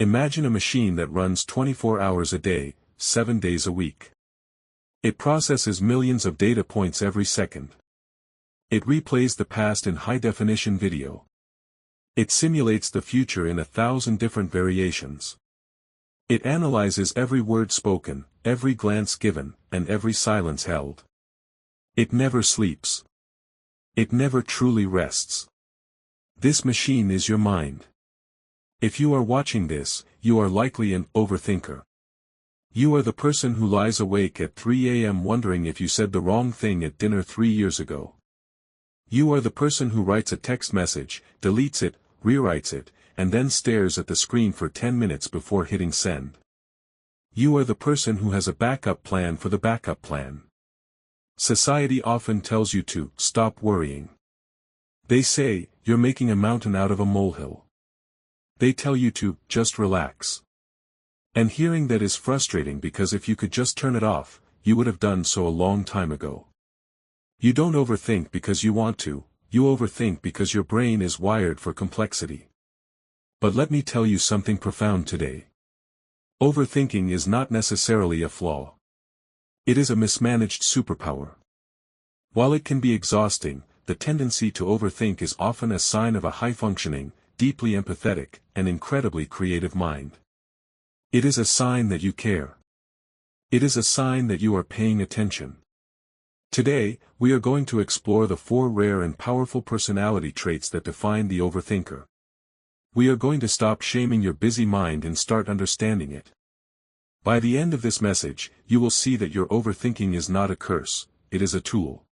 Imagine a machine that runs 24 hours a day, 7 days a week. It processes millions of data points every second. It replays the past in high-definition video. It simulates the future in 1,000 different variations. It analyzes every word spoken, every glance given, and every silence held. It never sleeps. It never truly rests. This machine is your mind. If you are watching this, you are likely an overthinker. You are the person who lies awake at 3 a.m. wondering if you said the wrong thing at dinner 3 years ago. You are the person who writes a text message, deletes it, rewrites it, and then stares at the screen for 10 minutes before hitting send. You are the person who has a backup plan for the backup plan. Society often tells you to stop worrying. They say, you're making a mountain out of a molehill. They tell you to just relax. And hearing that is frustrating because if you could just turn it off, you would have done so a long time ago. You don't overthink because you want to, you overthink because your brain is wired for complexity. But let me tell you something profound today. Overthinking is not necessarily a flaw. It is a mismanaged superpower. While it can be exhausting, the tendency to overthink is often a sign of a high-functioning, deeply empathetic, and incredibly creative mind. It is a sign that you care. It is a sign that you are paying attention. Today, we are going to explore the 4 rare and powerful personality traits that define the overthinker. We are going to stop shaming your busy mind and start understanding it. By the end of this message, you will see that your overthinking is not a curse, it is a tool.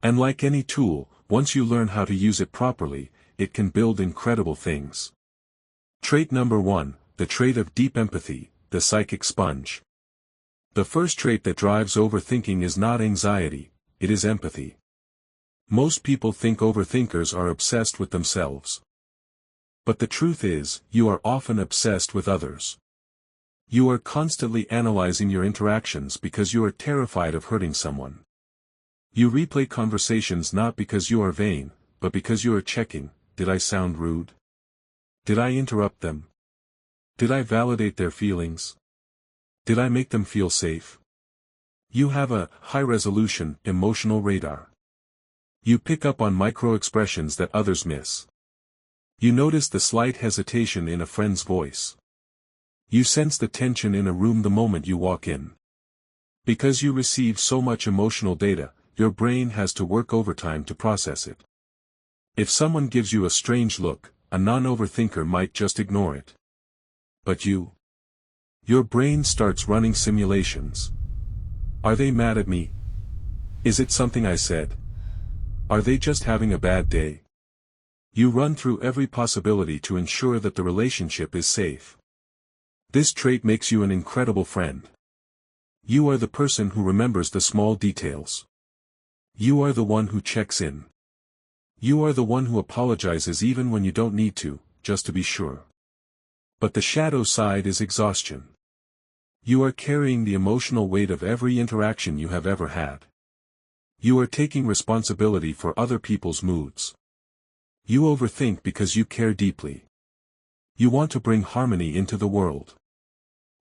And like any tool, once you learn how to use it properly, it can build incredible things. Trait number 1, the trait of deep empathy, the psychic sponge. The first trait that drives overthinking is not anxiety, it is empathy. Most people think overthinkers are obsessed with themselves. But the truth is, you are often obsessed with others. You are constantly analyzing your interactions because you are terrified of hurting someone. You replay conversations not because you are vain, but because you are checking, did I sound rude? Did I interrupt them? Did I validate their feelings? Did I make them feel safe? You have a high-resolution, emotional radar. You pick up on micro-expressions that others miss. You notice the slight hesitation in a friend's voice. You sense the tension in a room the moment you walk in. Because you receive so much emotional data, your brain has to work overtime to process it. If someone gives you a strange look, a non-overthinker might just ignore it. But your brain starts running simulations. Are they mad at me? Is it something I said? Are they just having a bad day? You run through every possibility to ensure that the relationship is safe. This trait makes you an incredible friend. You are the person who remembers the small details. You are the one who checks in. You are the one who apologizes even when you don't need to, just to be sure. But the shadow side is exhaustion. You are carrying the emotional weight of every interaction you have ever had. You are taking responsibility for other people's moods. You overthink because you care deeply. You want to bring harmony into the world.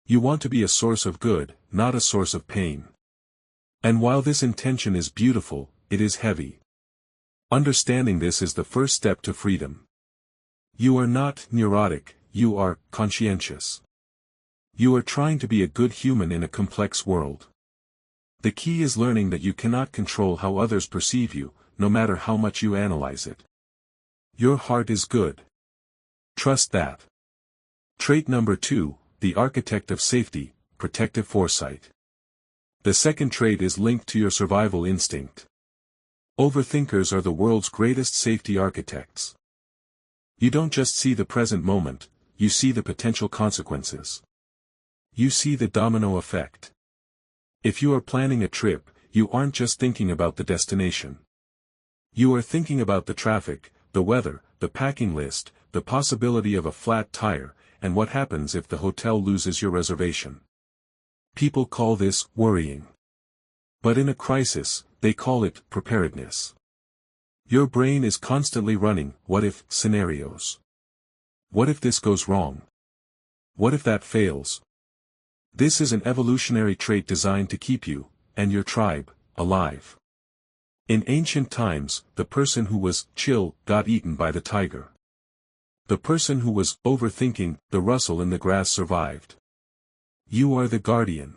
You want to be a source of good, not a source of pain. And while this intention is beautiful, it is heavy. Understanding this is the first step to freedom. You are not neurotic, you are conscientious. You are trying to be a good human in a complex world. The key is learning that you cannot control how others perceive you, no matter how much you analyze it. Your heart is good. Trust that. Trait number 2, the architect of safety, protective foresight. The second trait is linked to your survival instinct. Overthinkers are the world's greatest safety architects. You don't just see the present moment, you see the potential consequences. You see the domino effect. If you are planning a trip, you aren't just thinking about the destination. You are thinking about the traffic, the weather, the packing list, the possibility of a flat tire, and what happens if the hotel loses your reservation. People call this worrying. But in a crisis, they call it preparedness. Your brain is constantly running what-if scenarios. What if this goes wrong? What if that fails? This is an evolutionary trait designed to keep you, and your tribe, alive. In ancient times, the person who was chill got eaten by the tiger. The person who was overthinking the rustle in the grass survived. You are the guardian.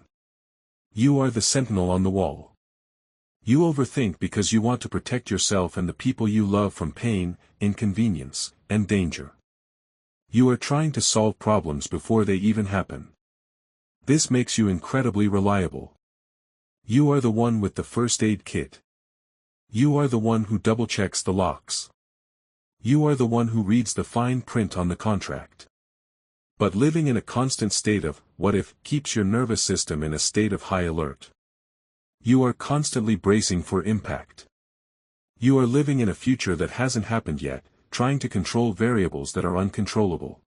You are the sentinel on the wall. You overthink because you want to protect yourself and the people you love from pain, inconvenience, and danger. You are trying to solve problems before they even happen. This makes you incredibly reliable. You are the one with the first aid kit. You are the one who double-checks the locks. You are the one who reads the fine print on the contract. But living in a constant state of what if keeps your nervous system in a state of high alert. You are constantly bracing for impact. You are living in a future that hasn't happened yet, trying to control variables that are uncontrollable.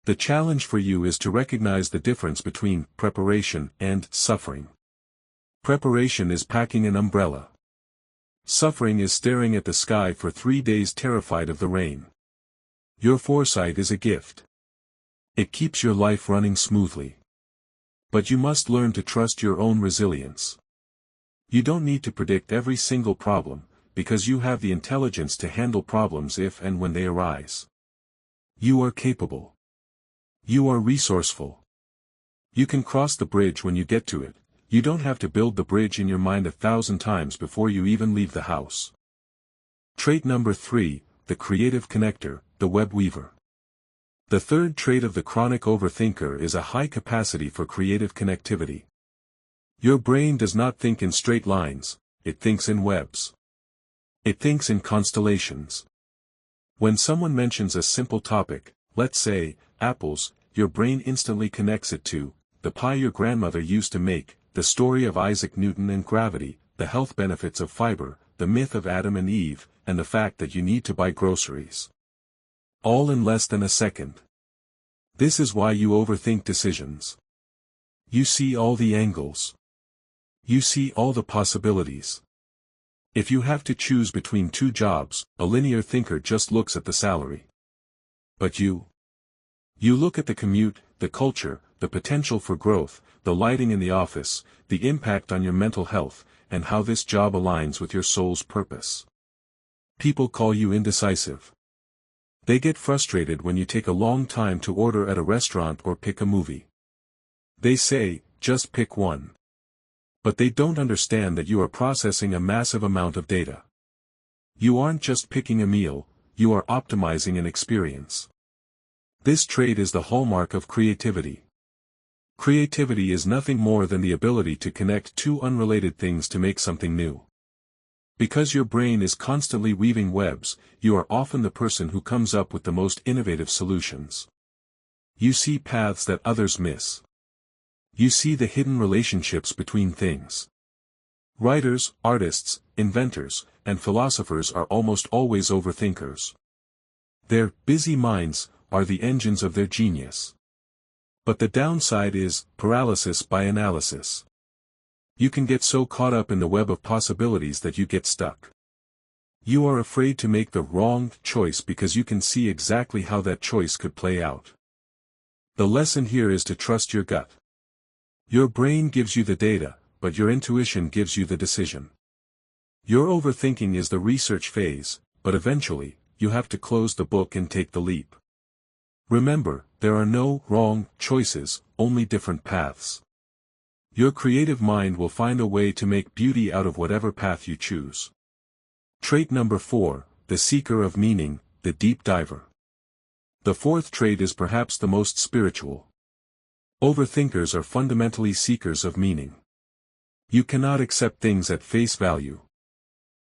The challenge for you is to recognize the difference between preparation and suffering. Preparation is packing an umbrella. Suffering is staring at the sky for 3 days terrified of the rain. Your foresight is a gift. It keeps your life running smoothly. But you must learn to trust your own resilience. You don't need to predict every single problem, because you have the intelligence to handle problems if and when they arise. You are capable. You are resourceful. You can cross the bridge when you get to it. You don't have to build the bridge in your mind 1,000 times before you even leave the house. Trait number 3, the creative connector, the web weaver. The third trait of the chronic overthinker is a high capacity for creative connectivity. Your brain does not think in straight lines, it thinks in webs. It thinks in constellations. When someone mentions a simple topic, let's say, apples, your brain instantly connects it to the pie your grandmother used to make, the story of Isaac Newton and gravity, the health benefits of fiber, the myth of Adam and Eve, and the fact that you need to buy groceries. All in less than a second. This is why you overthink decisions. You see all the angles. You see all the possibilities. If you have to choose between 2 jobs, a linear thinker just looks at the salary. But you look at the commute, the culture, the potential for growth, the lighting in the office, the impact on your mental health, and how this job aligns with your soul's purpose. People call you indecisive. They get frustrated when you take a long time to order at a restaurant or pick a movie. They say, just pick one. But they don't understand that you are processing a massive amount of data. You aren't just picking a meal, you are optimizing an experience. This trait is the hallmark of creativity. Creativity is nothing more than the ability to connect 2 unrelated things to make something new. Because your brain is constantly weaving webs, you are often the person who comes up with the most innovative solutions. You see paths that others miss. You see the hidden relationships between things. Writers, artists, inventors, and philosophers are almost always overthinkers. Their busy minds are the engines of their genius. But the downside is paralysis by analysis. You can get so caught up in the web of possibilities that you get stuck. You are afraid to make the wrong choice because you can see exactly how that choice could play out. The lesson here is to trust your gut. Your brain gives you the data, but your intuition gives you the decision. Your overthinking is the research phase, but eventually, you have to close the book and take the leap. Remember, there are no wrong choices, only different paths. Your creative mind will find a way to make beauty out of whatever path you choose. Trait number 4, the seeker of meaning, the deep diver. The fourth trait is perhaps the most spiritual. Overthinkers are fundamentally seekers of meaning. You cannot accept things at face value.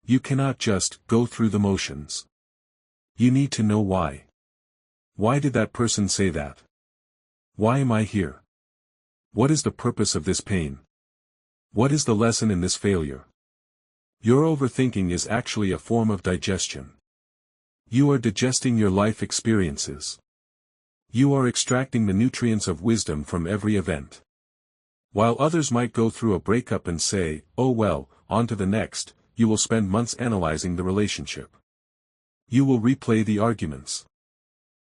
You cannot just go through the motions. You need to know why. Why did that person say that? Why am I here? What is the purpose of this pain? What is the lesson in this failure? Your overthinking is actually a form of digestion. You are digesting your life experiences. You are extracting the nutrients of wisdom from every event. While others might go through a breakup and say, oh well, on to the next, you will spend months analyzing the relationship. You will replay the arguments.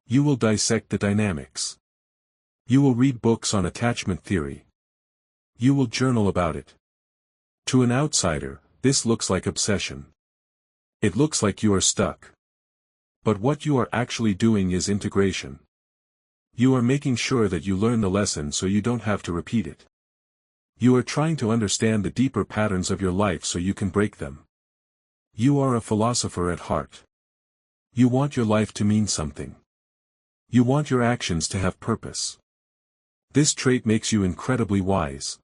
You will dissect the dynamics. You will read books on attachment theory. You will journal about it. To an outsider, this looks like obsession. It looks like you are stuck. But what you are actually doing is integration. You are making sure that you learn the lesson so you don't have to repeat it. You are trying to understand the deeper patterns of your life so you can break them. You are a philosopher at heart. You want your life to mean something. You want your actions to have purpose. This trait makes you incredibly wise.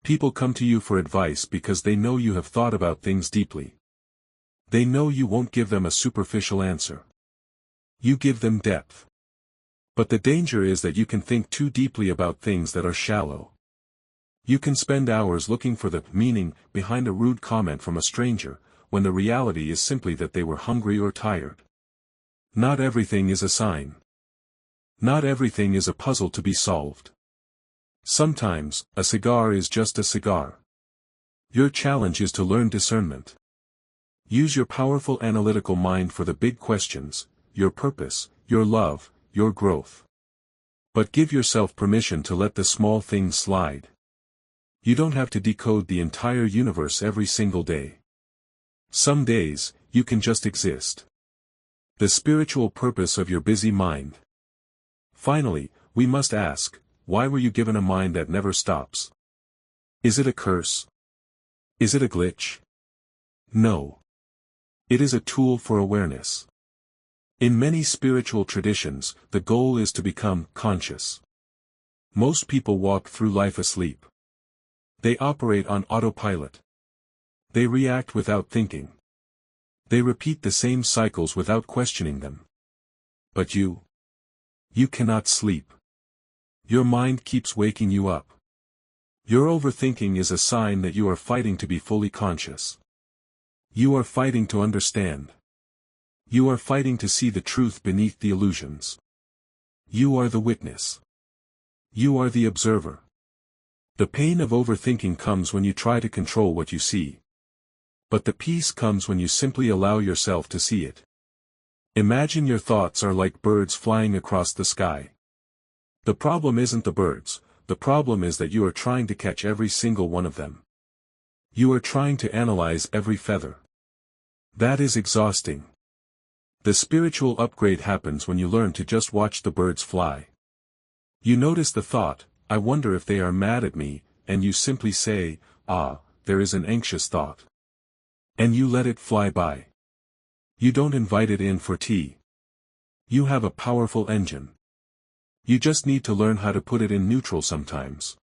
People come to you for advice because they know you have thought about things deeply. They know you won't give them a superficial answer. You give them depth. But the danger is that you can think too deeply about things that are shallow. You can spend hours looking for the meaning behind a rude comment from a stranger, when the reality is simply that they were hungry or tired. Not everything is a sign. Not everything is a puzzle to be solved. Sometimes, a cigar is just a cigar. Your challenge is to learn discernment. Use your powerful analytical mind for the big questions, your purpose, your love, your growth. But give yourself permission to let the small things slide. You don't have to decode the entire universe every single day. Some days, you can just exist. The spiritual purpose of your busy mind. Finally, we must ask, why were you given a mind that never stops? Is it a curse? Is it a glitch? No. It is a tool for awareness. In many spiritual traditions, the goal is to become conscious. Most people walk through life asleep. They operate on autopilot. They react without thinking. They repeat the same cycles without questioning them. But you cannot sleep. Your mind keeps waking you up. Your overthinking is a sign that you are fighting to be fully conscious. You are fighting to understand. You are fighting to see the truth beneath the illusions. You are the witness. You are the observer. The pain of overthinking comes when you try to control what you see. But the peace comes when you simply allow yourself to see it. Imagine your thoughts are like birds flying across the sky. The problem isn't the birds, the problem is that you are trying to catch every single one of them. You are trying to analyze every feather. That is exhausting. The spiritual upgrade happens when you learn to just watch the birds fly. You notice the thought, I wonder if they are mad at me, and you simply say, there is an anxious thought. And you let it fly by. You don't invite it in for tea. You have a powerful engine. You just need to learn how to put it in neutral sometimes.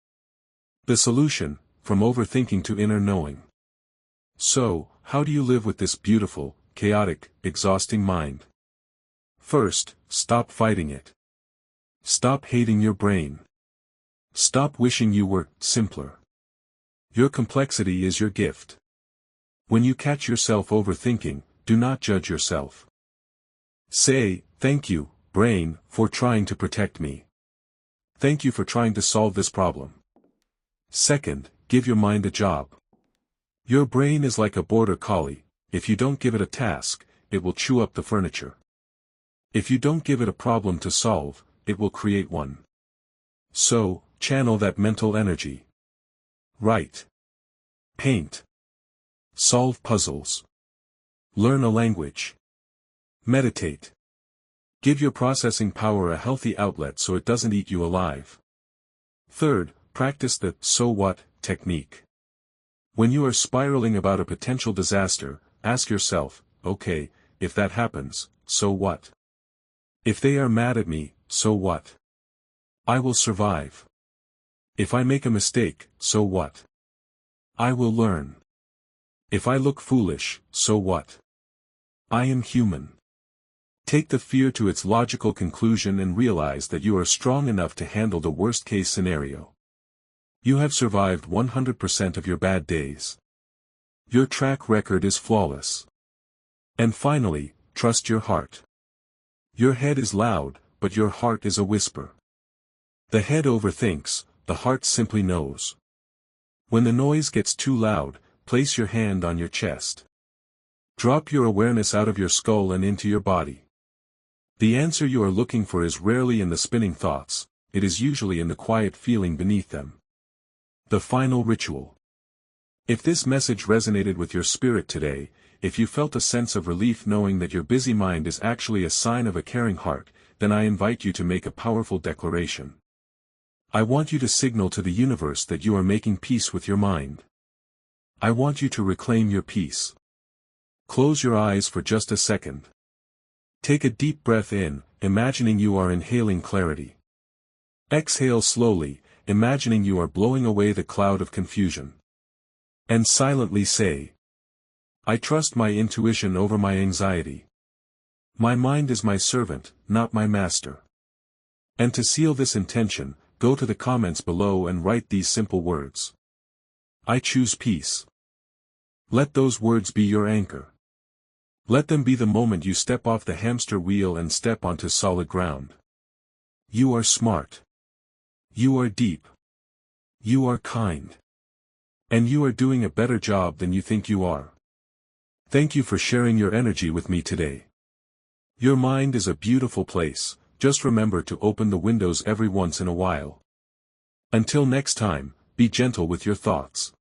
The solution, from overthinking to inner knowing. So, how do you live with this beautiful, chaotic, exhausting mind? First, stop fighting it. Stop hating your brain. Stop wishing you were simpler. Your complexity is your gift. When you catch yourself overthinking, do not judge yourself. Say, thank you, brain, for trying to protect me. Thank you for trying to solve this problem. Second, give your mind a job. Your brain is like a border collie. If you don't give it a task, it will chew up the furniture. If you don't give it a problem to solve, it will create one. So, channel that mental energy. Write. Paint. Solve puzzles. Learn a language. Meditate. Give your processing power a healthy outlet so it doesn't eat you alive. Third, practice the so what technique. When you are spiraling about a potential disaster, ask yourself, okay, if that happens, so what? If they are mad at me, so what? I will survive. If I make a mistake, so what? I will learn. If I look foolish, so what? I am human. Take the fear to its logical conclusion and realize that you are strong enough to handle the worst-case scenario. You have survived 100% of your bad days. Your track record is flawless. And finally, trust your heart. Your head is loud, but your heart is a whisper. The head overthinks, the heart simply knows. When the noise gets too loud, place your hand on your chest. Drop your awareness out of your skull and into your body. The answer you are looking for is rarely in the spinning thoughts, it is usually in the quiet feeling beneath them. The final ritual. If this message resonated with your spirit today, if you felt a sense of relief knowing that your busy mind is actually a sign of a caring heart, then I invite you to make a powerful declaration. I want you to signal to the universe that you are making peace with your mind. I want you to reclaim your peace. Close your eyes for just a second. Take a deep breath in, imagining you are inhaling clarity. Exhale slowly, imagining you are blowing away the cloud of confusion. And silently say, I trust my intuition over my anxiety. My mind is my servant, not my master. And to seal this intention, go to the comments below and write these simple words. I choose peace. Let those words be your anchor. Let them be the moment you step off the hamster wheel and step onto solid ground. You are smart. You are deep. You are kind. And you are doing a better job than you think you are. Thank you for sharing your energy with me today. Your mind is a beautiful place, just remember to open the windows every once in a while. Until next time, be gentle with your thoughts.